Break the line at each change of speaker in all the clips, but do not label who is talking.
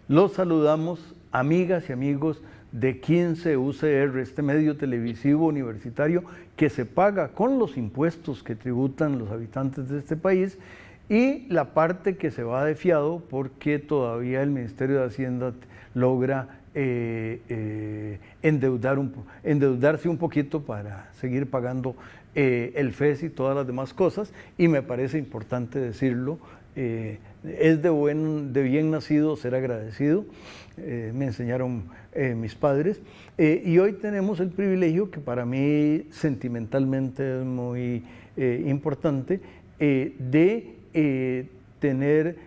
Los saludamos, amigas y amigos de 15 UCR, este medio televisivo universitario que se paga con los impuestos que tributan los habitantes de este país y la parte que se va de fiado porque todavía el Ministerio de Hacienda logra endeudarse un poquito para seguir pagando el FES y todas las demás cosas, y me parece importante decirlo. Es de bien nacido ser agradecido, me enseñaron mis padres, y hoy tenemos el privilegio que para mí sentimentalmente es muy importante, de tener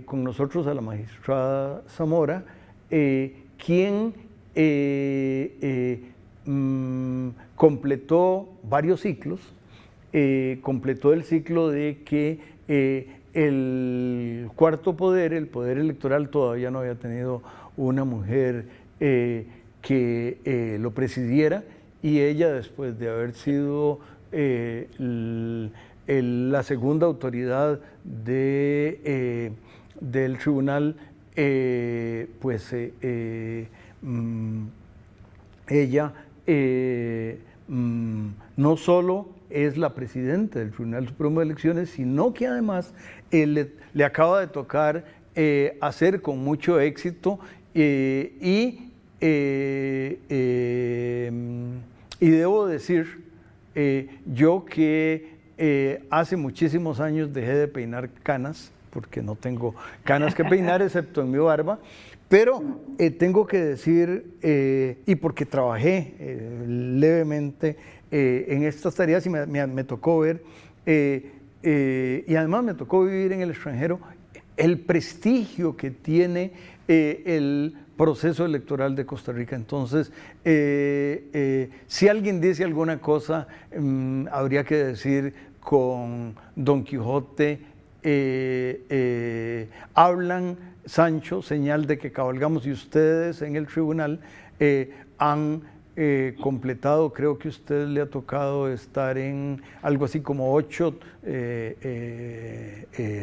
con nosotros a la magistrada Zamora, quien completó varios ciclos, completó el ciclo de que el cuarto poder, el poder electoral, todavía no había tenido una mujer que lo presidiera, y ella, después de haber sido la segunda autoridad del tribunal, ella no solo es la presidenta del Tribunal Supremo de Elecciones, sino que además le acaba de tocar hacer con mucho éxito y debo decir, yo que hace muchísimos años dejé de peinar canas, porque no tengo canas que peinar excepto en mi barba, pero tengo que decir, y porque trabajé levemente en estas tareas y me tocó ver, y además me tocó vivir en el extranjero, el prestigio que tiene el proceso electoral de Costa Rica. Entonces, si alguien dice alguna cosa, habría que decir con Don Quijote, hablan, Sancho, señal de que cabalgamos, y ustedes en el tribunal han completado, creo que a usted le ha tocado estar en algo así como 8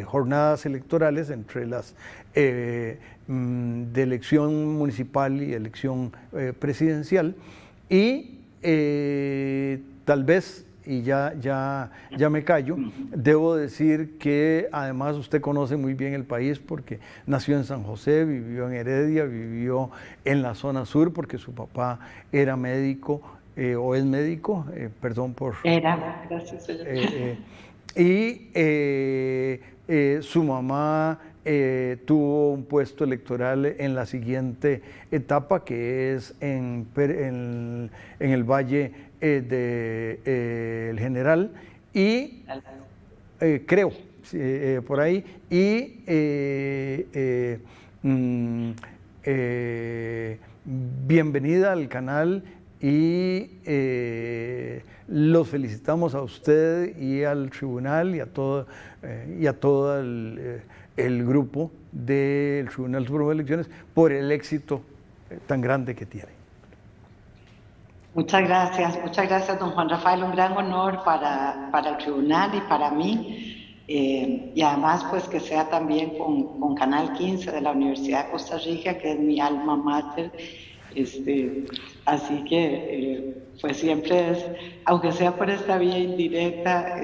jornadas electorales, entre las de elección municipal y elección presidencial, y tal vez, y ya me callo, debo decir que además usted conoce muy bien el país porque nació en San José, vivió en Heredia, vivió en la zona sur porque su papá era médico, o es médico, perdón por...
Era, gracias señor.
Y su mamá tuvo un puesto electoral en la siguiente etapa, que es en el Valle del General, y creo, por ahí, y bienvenida al canal, y los felicitamos a usted y al tribunal y a todo el grupo del Tribunal Supremo de Elecciones por el éxito tan grande que tiene.
Muchas gracias don Juan Rafael, un gran honor para el tribunal y para mí, y además pues que sea también con Canal 15 de la Universidad de Costa Rica, que es mi alma mater, así que pues siempre es, aunque sea por esta vía indirecta,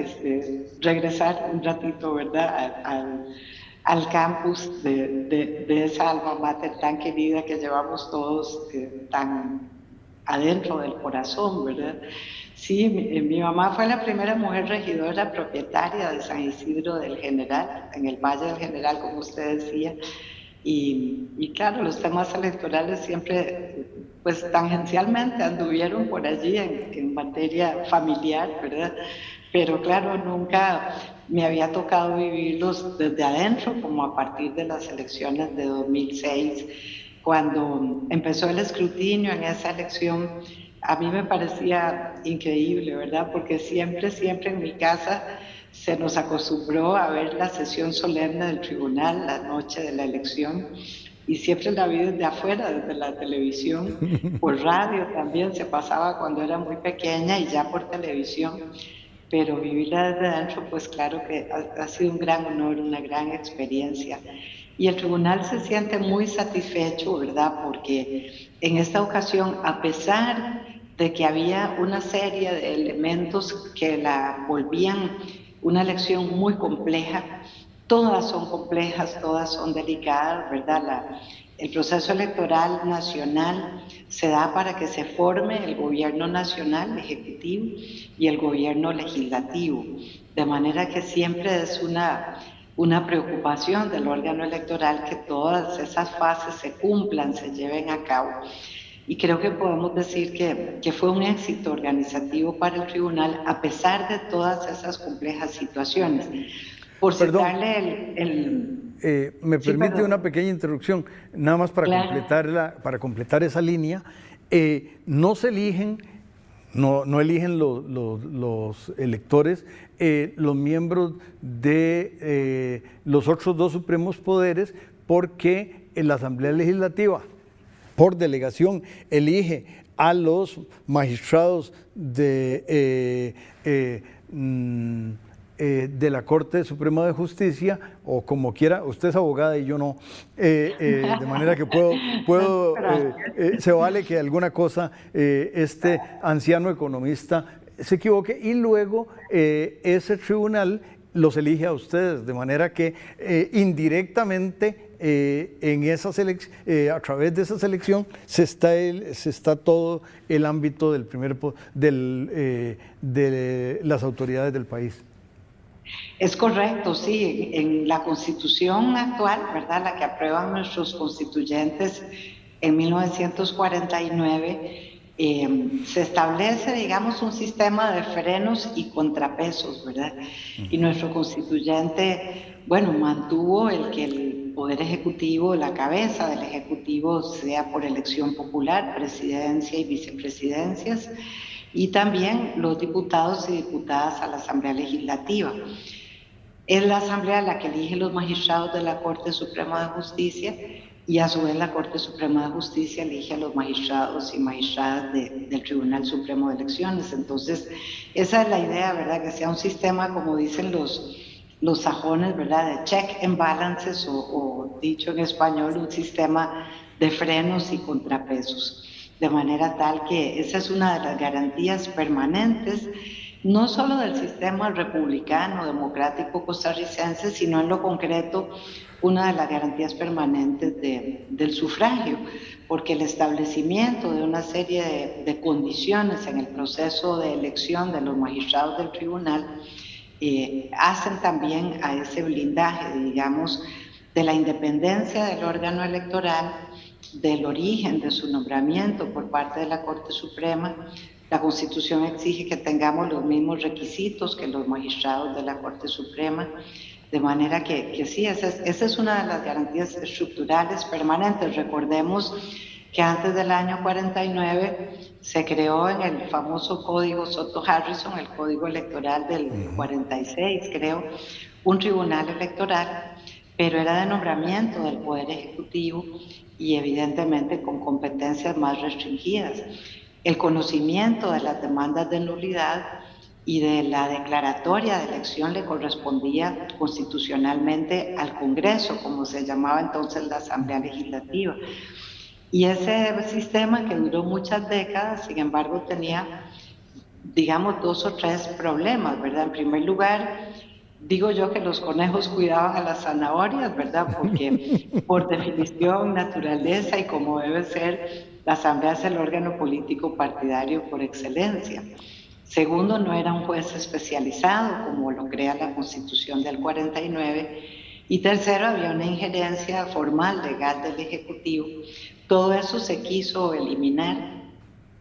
regresar un ratito, ¿verdad?, al campus de esa alma mater tan querida que llevamos todos tan adentro del corazón, ¿verdad? Sí, mi mamá fue la primera mujer regidora propietaria de San Isidro del General, en el Valle del General, como usted decía, y claro, los temas electorales siempre, pues tangencialmente anduvieron por allí en materia familiar, ¿verdad? Pero claro, nunca me había tocado vivirlos desde adentro, como a partir de las elecciones de 2006, cuando empezó el escrutinio en esa elección. a mí me parecía increíble, ¿verdad? Porque siempre, siempre en mi casa se nos acostumbró a ver la sesión solemne del tribunal la noche de la elección y siempre la vi desde afuera, desde la televisión, por radio también se pasaba cuando era muy pequeña y ya por televisión, pero vivirla desde adentro, pues claro que ha sido un gran honor, una gran experiencia. Y el tribunal se siente muy satisfecho, ¿verdad? Porque en esta ocasión, a pesar de que había una serie de elementos que la volvían una elección muy compleja, todas son complejas, todas son delicadas, ¿verdad? El proceso electoral nacional se da para que se forme el gobierno nacional, ejecutivo, y el gobierno legislativo, de manera que siempre es una preocupación del órgano electoral que todas esas fases se cumplan, se lleven a cabo. Y creo que podemos decir que fue un éxito organizativo para el tribunal a pesar de todas esas complejas situaciones. Por citarle
me
Sí,
permite
perdón.
una pequeña interrupción, nada más para,
Claro.
para completar esa línea. No se eligen, no eligen los electores, los miembros de los otros dos supremos poderes, porque en la Asamblea Legislativa, por delegación, elige a los magistrados de la Corte Suprema de Justicia, o como quiera, usted es abogada y yo no, de manera que se vale que alguna cosa este anciano economista se equivoque, y luego ese tribunal los elige a ustedes, de manera que indirectamente a través de esa selección se está todo el ámbito de las autoridades del país.
Es correcto, sí. En la Constitución actual, ¿verdad?, la que aprueban nuestros constituyentes en 1949, se establece, digamos, un sistema de frenos y contrapesos, ¿verdad? Y nuestro constituyente, bueno, mantuvo el que el Poder Ejecutivo, la cabeza del Ejecutivo, sea por elección popular, presidencia y vicepresidencias, y también los diputados y diputadas a la Asamblea Legislativa. Es la Asamblea la que elige los magistrados de la Corte Suprema de Justicia y a su vez la Corte Suprema de Justicia elige a los magistrados y magistradas del Tribunal Supremo de Elecciones. Entonces, esa es la idea, ¿verdad? Que sea un sistema, como dicen los sajones, ¿verdad?, de check and balances, o dicho en español, un sistema de frenos y contrapesos. De manera tal que esa es una de las garantías permanentes, no solo del sistema republicano, democrático costarricense, sino en lo concreto una de las garantías permanentes del sufragio, porque el establecimiento de una serie de condiciones en el proceso de elección de los magistrados del tribunal hacen también a ese blindaje, digamos, de la independencia del órgano electoral, del origen de su nombramiento por parte de la Corte Suprema. La Constitución exige que tengamos los mismos requisitos que los magistrados de la Corte Suprema, de manera que sí, esa es una de las garantías estructurales permanentes. Recordemos que antes del año 49 se creó en el famoso Código Soto-Harrison, el Código Electoral del 46, creo, un tribunal electoral, pero era de nombramiento del Poder Ejecutivo y evidentemente con competencias más restringidas. El conocimiento de las demandas de nulidad y de la declaratoria de elección le correspondía constitucionalmente al Congreso, como se llamaba entonces la Asamblea Legislativa. Y ese sistema, que duró muchas décadas, sin embargo tenía, digamos, 2 o 3 problemas, ¿verdad? En primer lugar, digo yo que los conejos cuidaban a las zanahorias, ¿verdad? Porque por definición, naturaleza y como debe ser, la Asamblea es el órgano político partidario por excelencia. Segundo, no era un juez especializado, como lo crea la Constitución del 49. Y tercero, había una injerencia formal, legal del Ejecutivo. Todo eso se quiso eliminar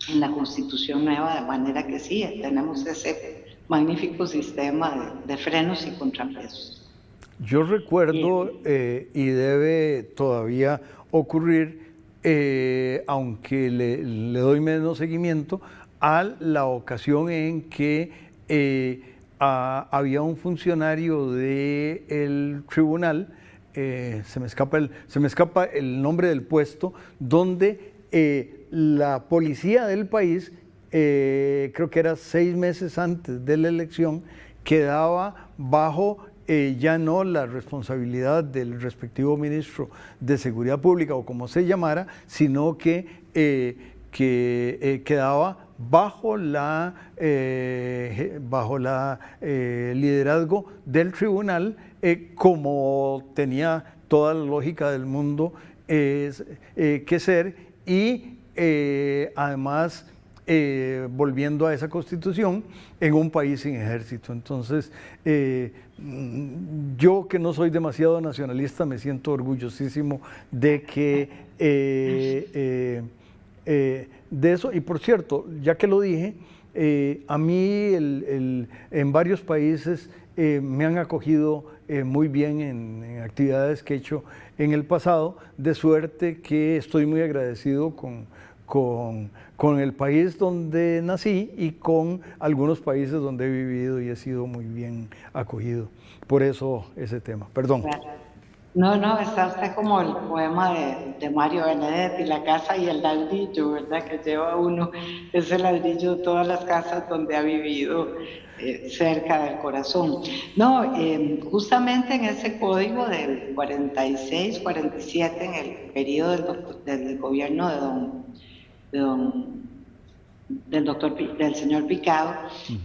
en la Constitución nueva, de manera que sí, tenemos ese magnífico sistema de frenos y contrapesos.
Yo recuerdo, y debe todavía ocurrir, aunque le doy menos seguimiento, a la ocasión en que había un funcionario del tribunal, se me escapa el nombre del puesto, donde la policía del país, creo que era 6 meses antes de la elección, quedaba bajo ya no la responsabilidad del respectivo ministro de Seguridad Pública o como se llamara, sino que quedaba bajo la liderazgo del tribunal, como tenía toda la lógica del mundo que ser, y además volviendo a esa constitución en un país sin ejército. Entonces, yo que no soy demasiado nacionalista, me siento orgullosísimo de que de eso. Y por cierto, ya que lo dije, a mí en varios países me han acogido muy bien en actividades que he hecho en el pasado, de suerte que estoy muy agradecido con el país donde nací y con algunos países donde he vivido y he sido muy bien acogido. Por eso ese tema. Perdón.
Claro. No, está usted como el poema de Mario Benedetti, La casa y el ladrillo, ¿verdad? Que lleva uno ese ladrillo de todas las casas donde ha vivido cerca del corazón. No, justamente en ese código del 46, 47, en el periodo del gobierno del señor Picado,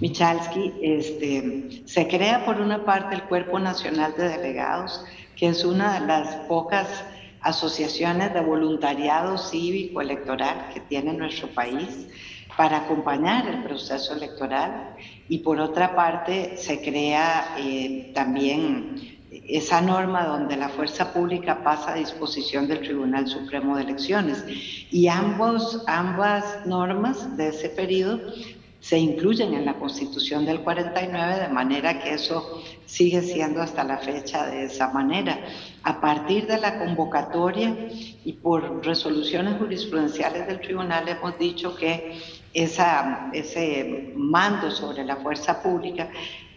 Michalski, se crea por una parte el Cuerpo Nacional de Delegados, que es una de las pocas asociaciones de voluntariado cívico electoral que tiene nuestro país para acompañar el proceso electoral, y por otra parte se crea también esa norma donde la fuerza pública pasa a disposición del Tribunal Supremo de Elecciones, y ambas normas de ese periodo se incluyen en la Constitución del 49, de manera que eso sigue siendo hasta la fecha de esa manera. A partir de la convocatoria y por resoluciones jurisprudenciales del tribunal hemos dicho que ese mando sobre la fuerza pública,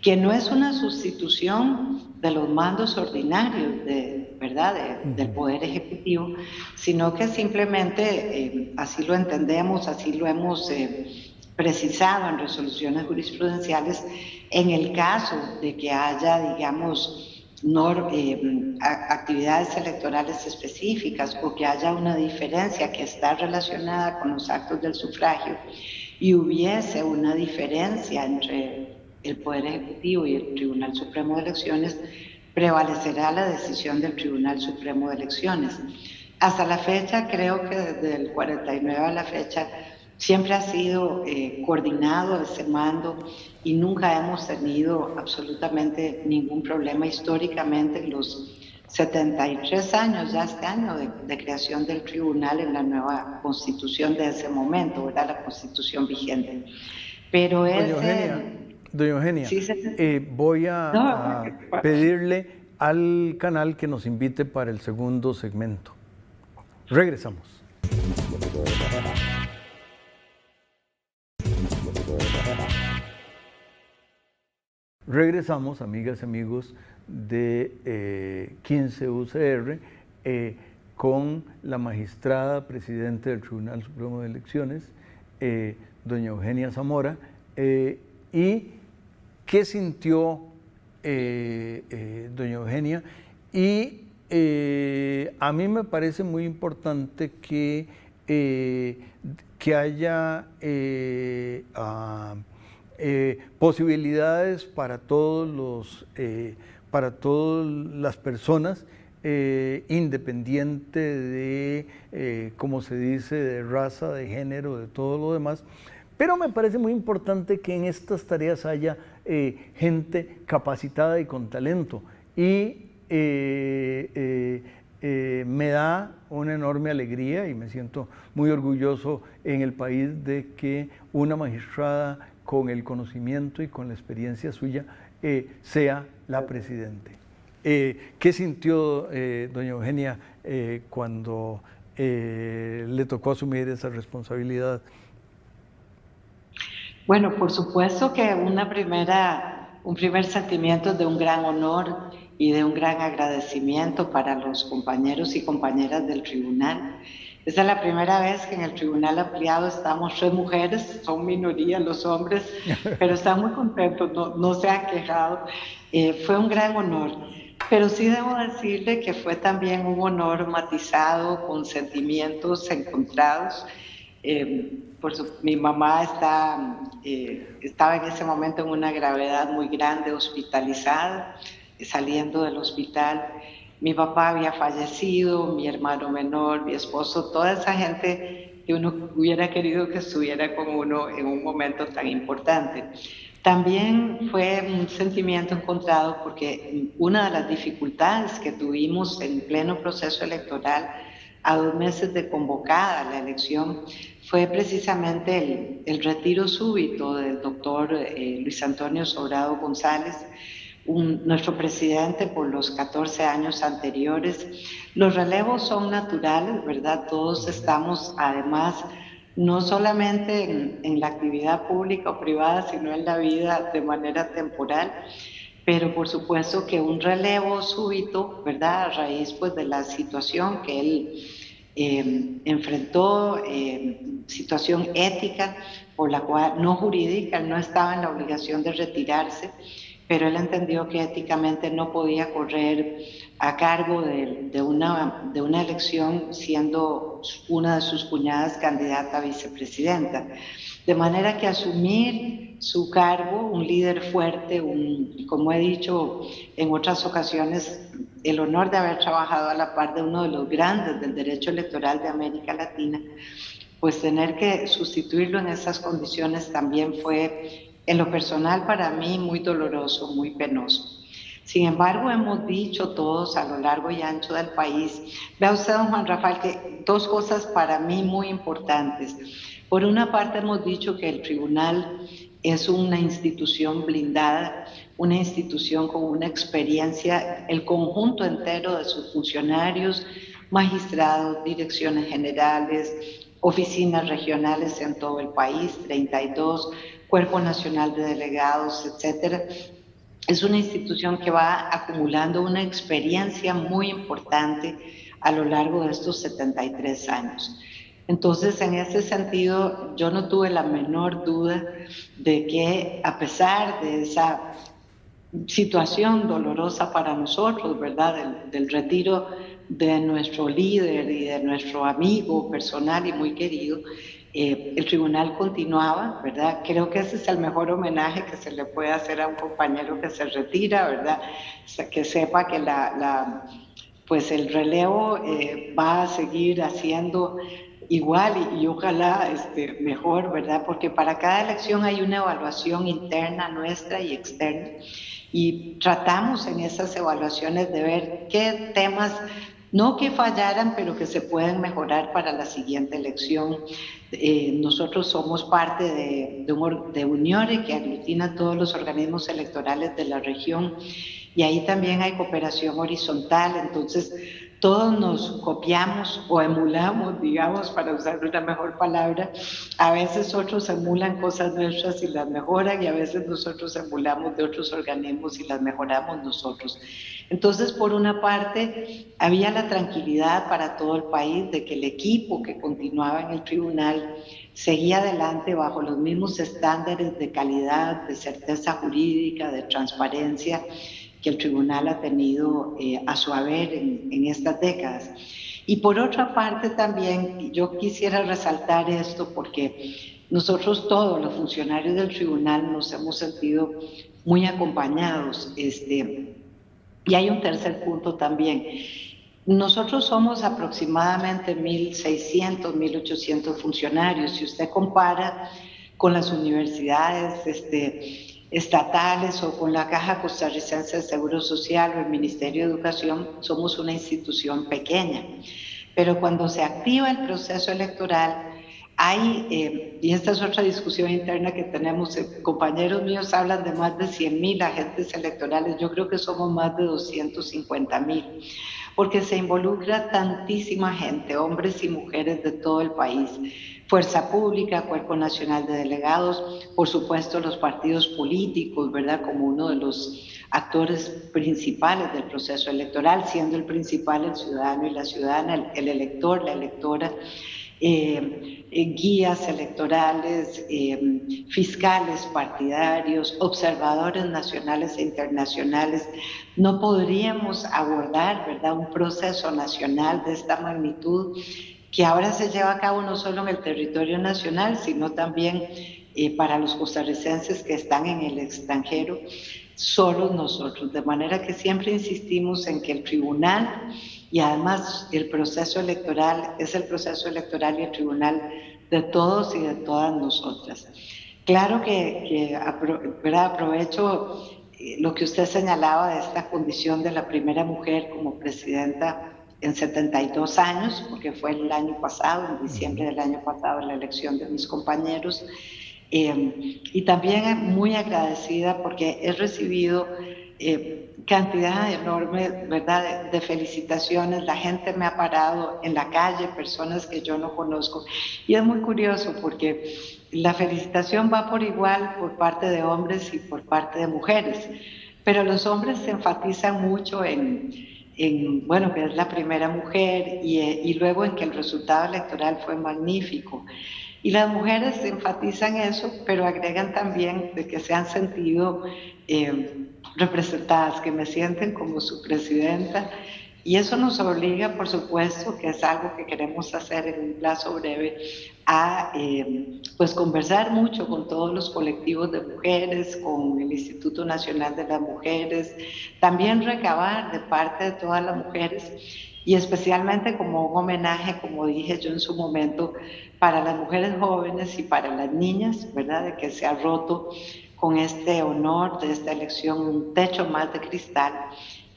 que no es una sustitución de los mandos ordinarios del Poder Ejecutivo, sino que simplemente así lo entendemos, así lo hemos precisado en resoluciones jurisprudenciales, en el caso de que haya, digamos, actividades electorales específicas, o que haya una diferencia que está relacionada con los actos del sufragio y hubiese una diferencia entre el Poder Ejecutivo y el Tribunal Supremo de Elecciones, prevalecerá la decisión del Tribunal Supremo de Elecciones. Hasta la fecha, creo que desde el 49 a la fecha, siempre ha sido coordinado ese mando y nunca hemos tenido absolutamente ningún problema históricamente en los 73 años, ya este año, de creación del tribunal en la nueva constitución de ese momento, ¿verdad? La constitución vigente. Pero
Doña Eugenia, sí, voy a pedirle al canal que nos invite para el segundo segmento. Regresamos. Regresamos, amigas y amigos de 15 UCR, con la magistrada presidente del Tribunal Supremo de Elecciones, doña Eugenia Zamora. ¿Y qué sintió doña Eugenia? Y a mí me parece muy importante que haya posibilidades para para todas las personas, independiente de, como se dice, de raza, de género, de todo lo demás. Pero me parece muy importante que en estas tareas haya gente capacitada y con talento. Y me da una enorme alegría y me siento muy orgulloso en el país de que una magistrada con el conocimiento y con la experiencia suya sea la presidente. ¿Qué sintió doña Eugenia cuando le tocó asumir esa responsabilidad?
Bueno, por supuesto que un primer sentimiento de un gran honor y de un gran agradecimiento para los compañeros y compañeras del tribunal. Esta es la primera vez que en el tribunal ampliado estamos 3 mujeres, son minoría los hombres, pero están muy contentos, no se han quejado. Fue un gran honor. Pero sí debo decirle que fue también un honor matizado con sentimientos encontrados. Mi mamá estaba en ese momento en una gravedad muy grande, hospitalizada, saliendo del hospital. Mi papá había fallecido, mi hermano menor, mi esposo, toda esa gente que uno hubiera querido que estuviera con uno en un momento tan importante. También fue un sentimiento encontrado porque una de las dificultades que tuvimos en pleno proceso electoral, a 2 meses de convocada la elección, fue precisamente el retiro súbito del doctor Luis Antonio Sobrado González, nuestro presidente por los 14 años anteriores. Los relevos son naturales, ¿verdad? Todos estamos, además, no solamente en la actividad pública o privada, sino en la vida de manera temporal. Pero por supuesto que un relevo súbito, ¿verdad? A raíz pues, de la situación que él enfrentó, situación ética, por la cual, no jurídica, él no estaba en la obligación de retirarse, pero él entendió que éticamente no podía correr a cargo de una elección siendo una de sus cuñadas candidata a vicepresidenta. De manera que asumir su cargo, un líder fuerte, como he dicho en otras ocasiones, el honor de haber trabajado a la par de uno de los grandes del derecho electoral de América Latina, pues tener que sustituirlo en esas condiciones también fue, en lo personal para mí, muy doloroso, muy penoso. Sin embargo, hemos dicho todos a lo largo y ancho del país, vea usted, don Juan Rafael, que 2 cosas para mí muy importantes. Por una parte, hemos dicho que el tribunal es una institución blindada, una institución con una experiencia, el conjunto entero de sus funcionarios, magistrados, direcciones generales, oficinas regionales en todo el país, 32, Cuerpo Nacional de Delegados, etcétera. Es una institución que va acumulando una experiencia muy importante a lo largo de estos 73 años. Entonces, en ese sentido, yo no tuve la menor duda de que, a pesar de esa situación dolorosa para nosotros, ¿verdad? Del retiro de nuestro líder y de nuestro amigo personal y muy querido, el tribunal continuaba, ¿verdad? Creo que ese es el mejor homenaje que se le puede hacer a un compañero que se retira, ¿verdad? O sea, que sepa que pues el relevo va a seguir haciendo igual y ojalá mejor, ¿verdad? Porque para cada elección hay una evaluación interna nuestra y externa, y tratamos en esas evaluaciones de ver qué temas, no que fallaran, pero que se pueden mejorar para la siguiente elección. Nosotros somos parte de UNIORE, que aglutina todos los organismos electorales de la región, y ahí también hay cooperación horizontal, entonces todos nos copiamos o emulamos, digamos, para usar una mejor palabra. A veces otros emulan cosas nuestras y las mejoran, y a veces nosotros emulamos de otros organismos y las mejoramos nosotros. Entonces, por una parte, había la tranquilidad para todo el país de que el equipo que continuaba en el tribunal seguía adelante bajo los mismos estándares de calidad, de certeza jurídica, de transparencia que el tribunal ha tenido a su haber en estas décadas. Y por otra parte también, yo quisiera resaltar esto porque nosotros todos los funcionarios del tribunal nos hemos sentido muy acompañados. Y hay un tercer punto también. Nosotros somos aproximadamente 1.600, 1.800 funcionarios. Si usted compara con las universidades estatales o con la Caja Costarricense de Seguro Social o el Ministerio de Educación, somos una institución pequeña. Pero cuando se activa el proceso electoral, hay, y esta es otra discusión interna que tenemos, compañeros míos hablan de más de 100.000 agentes electorales, yo creo que somos más de 250.000, porque se involucra tantísima gente, hombres y mujeres de todo el país. Fuerza Pública, Cuerpo Nacional de Delegados, por supuesto los partidos políticos, ¿verdad? Como uno de los actores principales del proceso electoral, siendo el principal el ciudadano y la ciudadana, el elector, la electora, guías electorales, fiscales partidarios, observadores nacionales e internacionales. No podríamos abordar, ¿verdad?, un proceso nacional de esta magnitud que ahora se lleva a cabo no solo en el territorio nacional, sino también para los costarricenses que están en el extranjero, solo nosotros. De manera que siempre insistimos en que el tribunal y además el proceso electoral es el proceso electoral y el tribunal de todos y de todas nosotras. Claro que aprovecho lo que usted señalaba de esta condición de la primera mujer como presidenta en 72 años, porque fue el año pasado, en diciembre del año pasado, la elección de mis compañeros. Y también muy agradecida porque he recibido cantidad enorme, ¿verdad?, de felicitaciones. La gente me ha parado en la calle, personas que yo no conozco. Y es muy curioso porque la felicitación va por igual por parte de hombres y por parte de mujeres. Pero los hombres se enfatizan mucho bueno, que es la primera mujer y luego en que el resultado electoral fue magnífico. Y las mujeres enfatizan eso, pero agregan también de que se han sentido representadas, que me sienten como su presidenta. Y eso nos obliga, por supuesto, que es algo que queremos hacer en un plazo breve, a pues conversar mucho con todos los colectivos de mujeres, con el Instituto Nacional de las Mujeres, también recabar de parte de todas las mujeres y especialmente como un homenaje, como dije yo en su momento, para las mujeres jóvenes y para las niñas, ¿verdad?, de que se ha roto con este honor de esta elección un techo más de cristal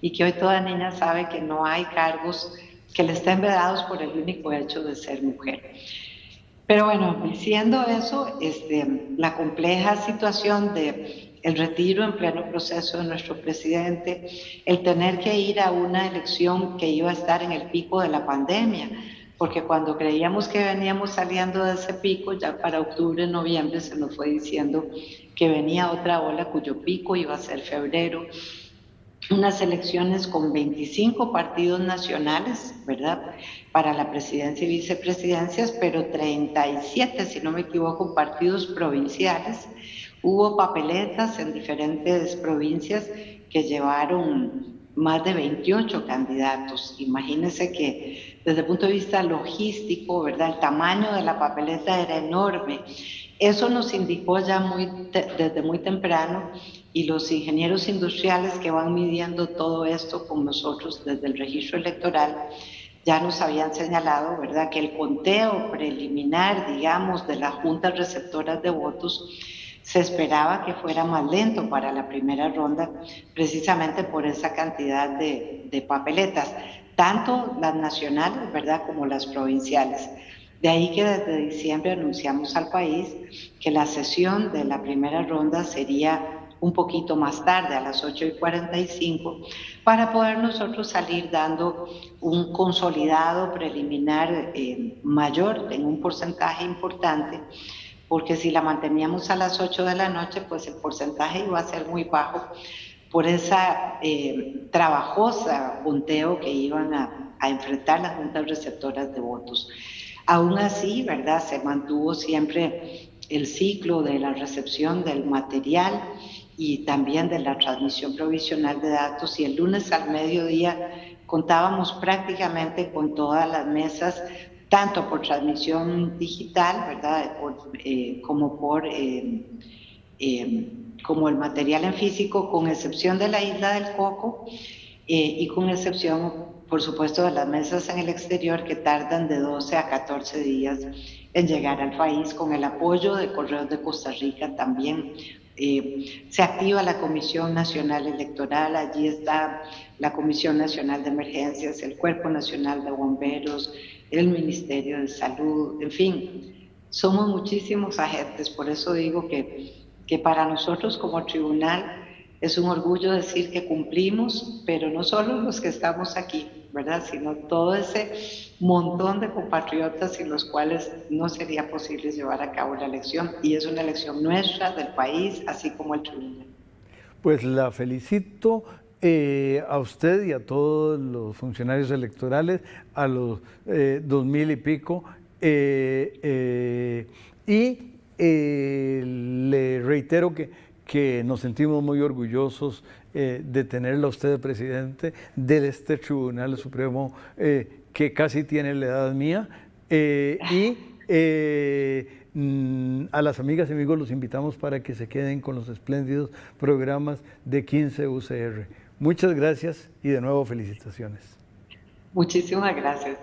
y que hoy toda niña sabe que no hay cargos que le estén vedados por el único hecho de ser mujer. Pero bueno, diciendo eso, la compleja situación de el retiro en pleno proceso de nuestro presidente, el tener que ir a una elección que iba a estar en el pico de la pandemia, porque cuando creíamos que veníamos saliendo de ese pico, ya para octubre, noviembre se nos fue diciendo que venía otra ola cuyo pico iba a ser febrero, unas elecciones con 25 partidos nacionales, ¿verdad?, para la presidencia y vicepresidencias, pero 37, si no me equivoco, partidos provinciales. Hubo papeletas en diferentes provincias que llevaron más de 28 candidatos. Imagínense que desde el punto de vista logístico, ¿verdad?, el tamaño de la papeleta era enorme. Eso nos indicó ya desde muy temprano, y los ingenieros industriales que van midiendo todo esto con nosotros desde el registro electoral ya nos habían señalado, ¿verdad?, que el conteo preliminar, digamos, de las juntas receptoras de votos se esperaba que fuera más lento para la primera ronda, precisamente por esa cantidad de papeletas, tanto las nacionales, ¿verdad?, como las provinciales. De ahí que desde diciembre anunciamos al país que la sesión de la primera ronda sería un poquito más tarde, a las 8:45, para poder nosotros salir dando un consolidado preliminar mayor, en un porcentaje importante, porque si la manteníamos a las 8 de la noche, pues el porcentaje iba a ser muy bajo por esa trabajosa conteo que iban a enfrentar las juntas receptoras de votos. Aún así, ¿verdad?, se mantuvo siempre el ciclo de la recepción del material y también de la transmisión provisional de datos, y el lunes al mediodía contábamos prácticamente con todas las mesas, tanto por transmisión digital, ¿verdad?, como el material en físico, con excepción de la Isla del Coco y con excepción, por supuesto, de las mesas en el exterior que tardan de 12 a 14 días en llegar al país, con el apoyo de Correos de Costa Rica también. Se activa la Comisión Nacional Electoral, allí está la Comisión Nacional de Emergencias, el Cuerpo Nacional de Bomberos, el Ministerio de Salud, en fin, somos muchísimos agentes. Por eso digo que para nosotros como tribunal es un orgullo decir que cumplimos, pero no solo los que estamos aquí, ¿verdad? Sino todo ese montón de compatriotas sin los cuales no sería posible llevar a cabo la elección. Y es una elección nuestra, del país, así como el tribunal.
Pues la felicito a usted y a todos los funcionarios electorales, a los 2000 y pico, le reitero que nos sentimos muy orgullosos de tenerlo a usted de presidente de este Tribunal Supremo que casi tiene la edad mía, a las amigas y amigos los invitamos para que se queden con los espléndidos programas de 15 UCR. Muchas gracias y de nuevo felicitaciones.
Muchísimas gracias.